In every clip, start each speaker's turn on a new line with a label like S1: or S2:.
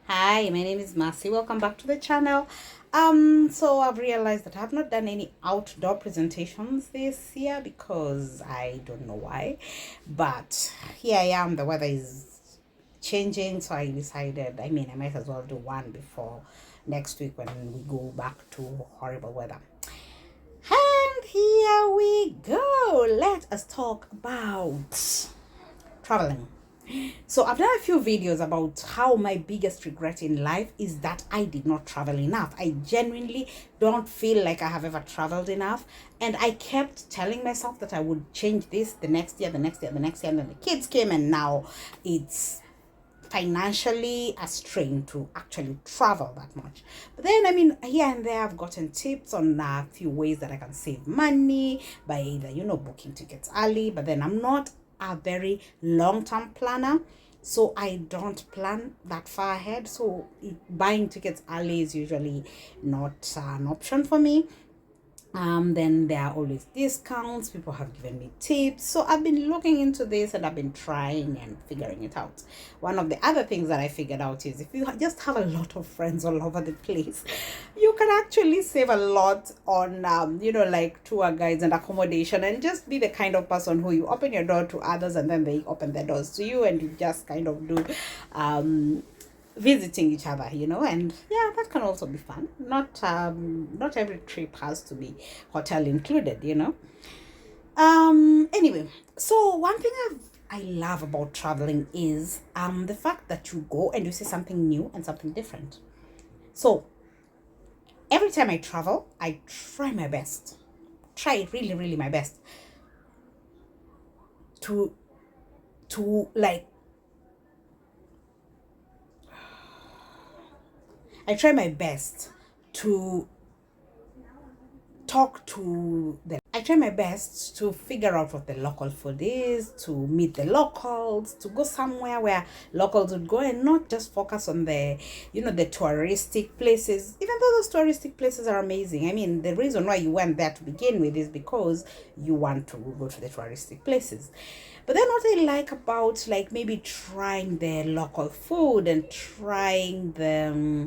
S1: Hi, my name is Marcy. Welcome back to the channel. So I've realized that I have not done any outdoor presentations this year because I don't know why. But here I am, the weather is changing, so I decided, I might as well do one before next week when we go back to horrible weather. And here we go. Let us talk about traveling. So I've done a few videos about how my biggest regret in life is that I did not travel enough. I genuinely don't feel like I have ever traveled enough. And I kept telling myself that I would change this the next year, the next year, the next year. And then the kids came and now it's financially a strain to actually travel that much. But then, here and there, I've gotten tips on a few ways that I can save money by either, booking tickets early. But then I'm not a very long-term planner, so I don't plan that far ahead. So buying tickets early is usually not an option for me. Then there are always discounts. People have given me tips. So I've been looking into this and I've been trying and figuring it out. One of the other things that I figured out is if you just have a lot of friends all over the place, you can actually save a lot on, like tour guides and accommodation, and just be the kind of person who you open your door to others and then they open their doors to you, and you just kind of do visiting each other, and yeah, that can also be fun. Not every trip has to be hotel included. Anyway, so one thing I love about traveling is the fact that you go and you see something new and something different. So every time I travel, I try my best, try really really my best to like, I try my best to talk to them. I try my best to figure out what the local food is, to meet the locals, to go somewhere where locals would go, and not just focus on the touristic places. Even though those touristic places are amazing. The reason why you went there to begin with is because you want to go to the touristic places. But then what I like about, like, maybe trying the local food and trying the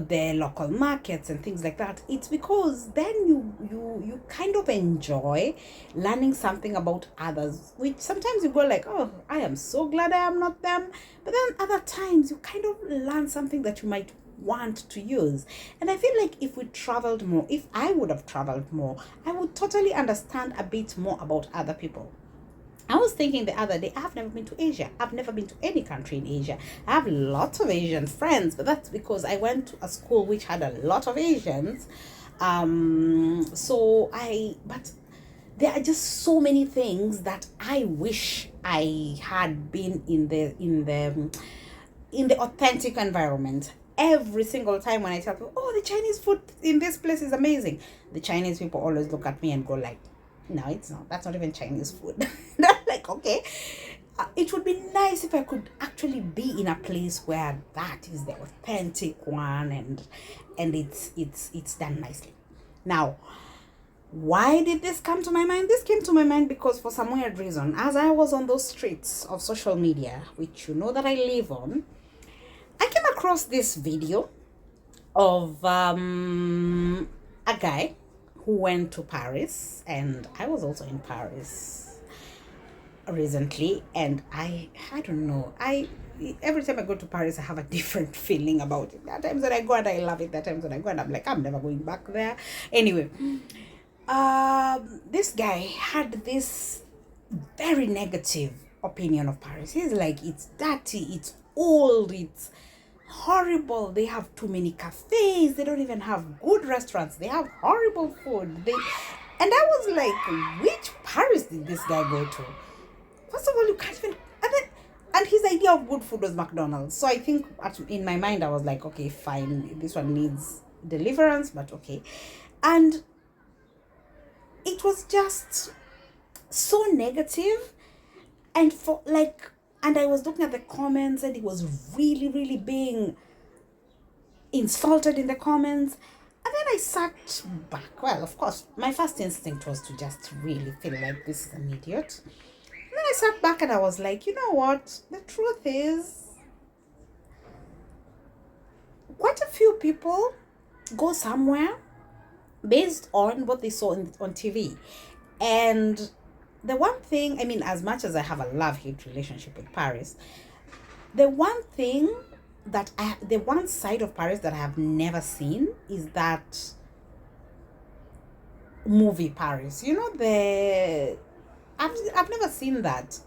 S1: their local markets and things like that, it's because then you kind of enjoy learning something about others, which sometimes you go like, oh, I am so glad I am not them. But then other times you kind of learn something that you might want to use. And I feel like if we traveled more, if I would have traveled more, I would totally understand a bit more about other people. I was thinking the other day, I've never been to Asia. I've never been to any country in Asia. I have lots of Asian friends, but that's because I went to a school which had a lot of Asians. But there are just so many things that I wish I had been in the authentic environment. Every single time when I tell people, oh, the Chinese food in this place is amazing, the Chinese people always look at me and go like, no, it's not. That's not even Chinese food. Like, okay, it would be nice if I could actually be in a place where that is the authentic one, and it's done nicely. Now, why did this come to my mind? This came to my mind because for some weird reason, as I was on those streets of social media, which you know that I live on, I came across this video of a guy who went to Paris, and I was also in Paris recently, and I don't know, I every time I go to Paris I have a different feeling about it. There are times that I go and I love it, there are times when I go and I'm like, I'm never going back there. Anyway, this guy had this very negative opinion of Paris. He's like, it's dirty, it's old, it's horrible, they have too many cafes, they don't even have good restaurants, they have horrible food. And I was like, which Paris did this guy go to? First of all, you can't even, and his idea of good food was McDonald's. So I think in my mind I was like, okay, fine, this one needs deliverance, but okay. And it was just so negative, and and I was looking at the comments, and he was really really being insulted in the comments. And then I sat back. Well, of course, my first instinct was to just really feel like this is an idiot. And then I sat back and I was like, you know what? The truth is, quite a few people go somewhere based on what they saw on TV. And the one thing, I mean, as much as I have a love-hate relationship with Paris, the one thing the one side of Paris that I have never seen is that movie Paris. You know, I've never seen that.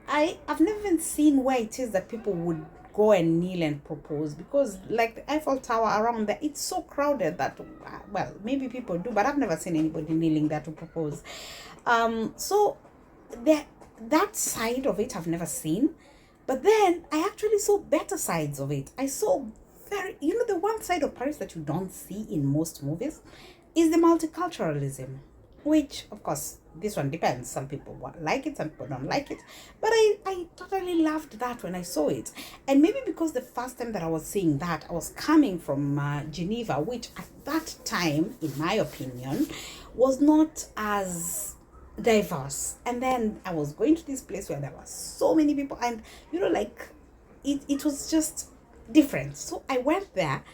S1: I've never even seen where it is that people would go and kneel and propose, because like the Eiffel Tower around there, it's so crowded that, well, maybe people do, but I've never seen anybody kneeling there to propose. So that side of it I've never seen. But then I actually saw better sides of it. I saw the one side of Paris that you don't see in most movies is the multiculturalism, which, of course, this one depends. Some people like it, some people don't like it. But I totally loved that when I saw it. And maybe because the first time that I was seeing that, I was coming from Geneva, which at that time, in my opinion, was not as diverse. And then I was going to this place where there were so many people, and like it was just different. So I went there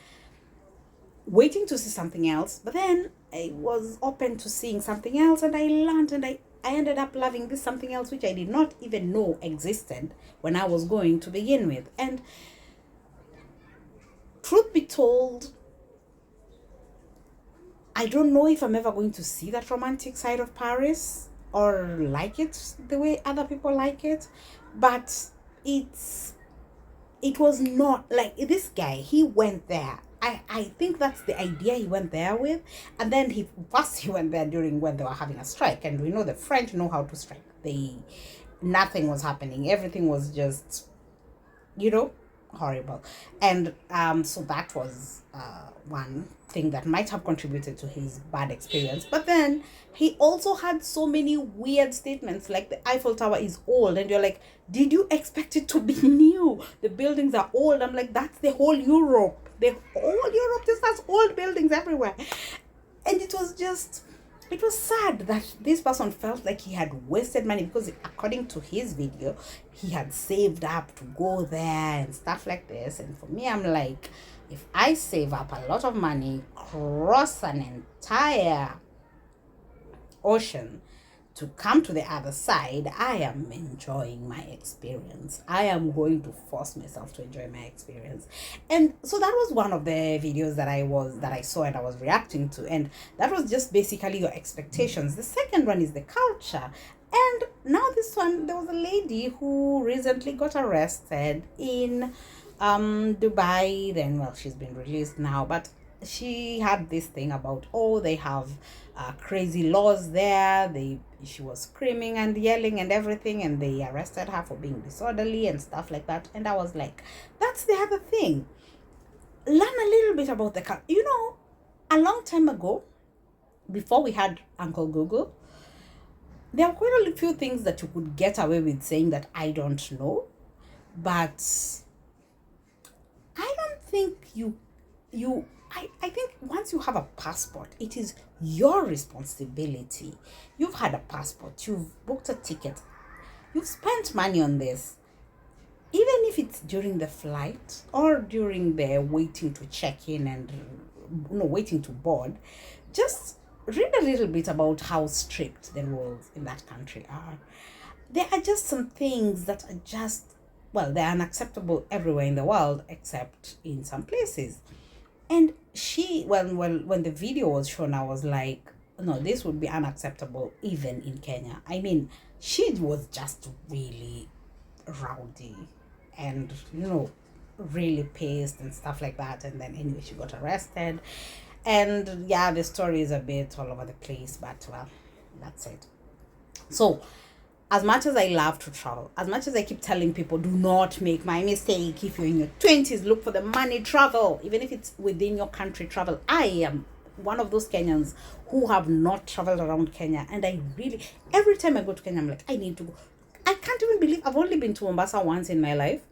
S1: waiting to see something else, but then I was open to seeing something else, and I learned, and I ended up loving this something else which I did not even know existed when I was going to begin with. And truth be told, I don't know if I'm ever going to see that romantic side of Paris or like it the way other people like it, but it was not like this guy. He went there. I think that's the idea he went there with. And then he went there during when they were having a strike, and we know the French know how to strike. Nothing was happening. Everything was just, horrible. And so that was one thing that might have contributed to his bad experience. But then he also had so many weird statements, like the Eiffel Tower is old, and you're like, did you expect it to be new? The buildings are old. I'm like, that's the whole Europe. The whole Europe just has old buildings everywhere. And it was sad that this person felt like he had wasted money, because according to his video, he had saved up to go there and stuff like this. And for me, I'm like, if I save up a lot of money, cross an entire ocean to come to the other side, I am enjoying my experience. I am going to force myself to enjoy my experience. And so that was one of the videos that I saw and I was reacting to. And that was just basically your expectations. The second one is the culture. And now this one, there was a lady who recently got arrested in Dubai. Then, well, she's been released now, but she had this thing about, they have crazy laws there. She was screaming and yelling and everything, and they arrested her for being disorderly and stuff like that. And I was like, that's the other thing. Learn a little bit about the culture. A long time ago, before we had Uncle Google, there were quite a few things that you could get away with saying that I don't know. But I don't think I think once you have a passport, it is your responsibility. You've had a passport, you've booked a ticket, you've spent money on this. Even if it's during the flight or during the waiting to check in and waiting to board, just read a little bit about how strict the rules in that country are. There are just some things that are just, well, they're unacceptable everywhere in the world except in some places. And when the video was shown, I was like, no, this would be unacceptable even in Kenya. I mean, she was just really rowdy and, really pissed and stuff like that. And then anyway, she got arrested. And yeah, the story is a bit all over the place, but well, that's it. So, as much as I love to travel, as much as I keep telling people, do not make my mistake. If you're in your 20s, look for the money, travel. Even if it's within your country, travel. I am one of those Kenyans who have not traveled around Kenya. And I really, every time I go to Kenya, I'm like, I need to go. I can't even believe I've only been to Mombasa once in my life.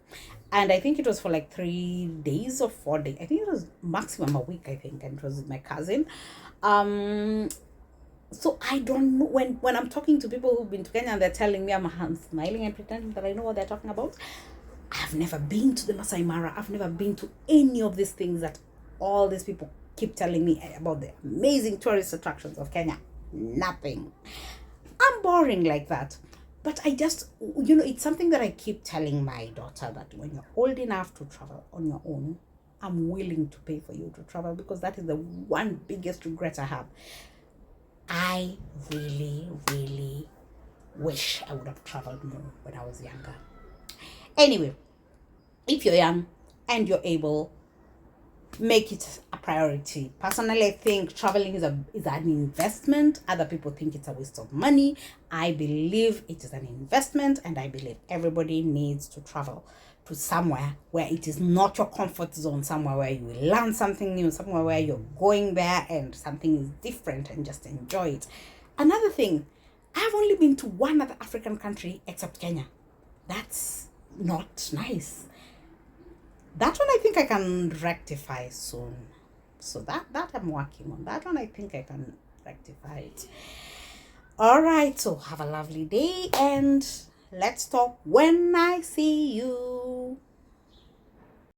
S1: And I think it was for like 3 days or 4 days. I think it was maximum a week, I think. And it was with my cousin. So I don't know, when I'm talking to people who've been to Kenya and they're telling me, I'm smiling and pretending that I know what they're talking about. I've never been to the Masai Mara. I've never been to any of these things that all these people keep telling me about the amazing tourist attractions of Kenya. Nothing. I'm boring like that. But I just, it's something that I keep telling my daughter, that when you're old enough to travel on your own, I'm willing to pay for you to travel, because that is the one biggest regret I have. I really, really wish I would have traveled more when I was younger. Anyway, if you're young and you're able, make it a priority. Personally, I think traveling is an investment. Other people think it's a waste of money. I believe it is an investment, and I believe everybody needs to travel to somewhere where it is not your comfort zone, somewhere where you will learn something new, somewhere where you're going there and something is different, and just enjoy it. Another thing, I've only been to one other African country except Kenya. That's not nice. That one I think I can rectify soon. So that I'm working on. That one I think I can rectify it. All right, so have a lovely day, and let's talk when I see you.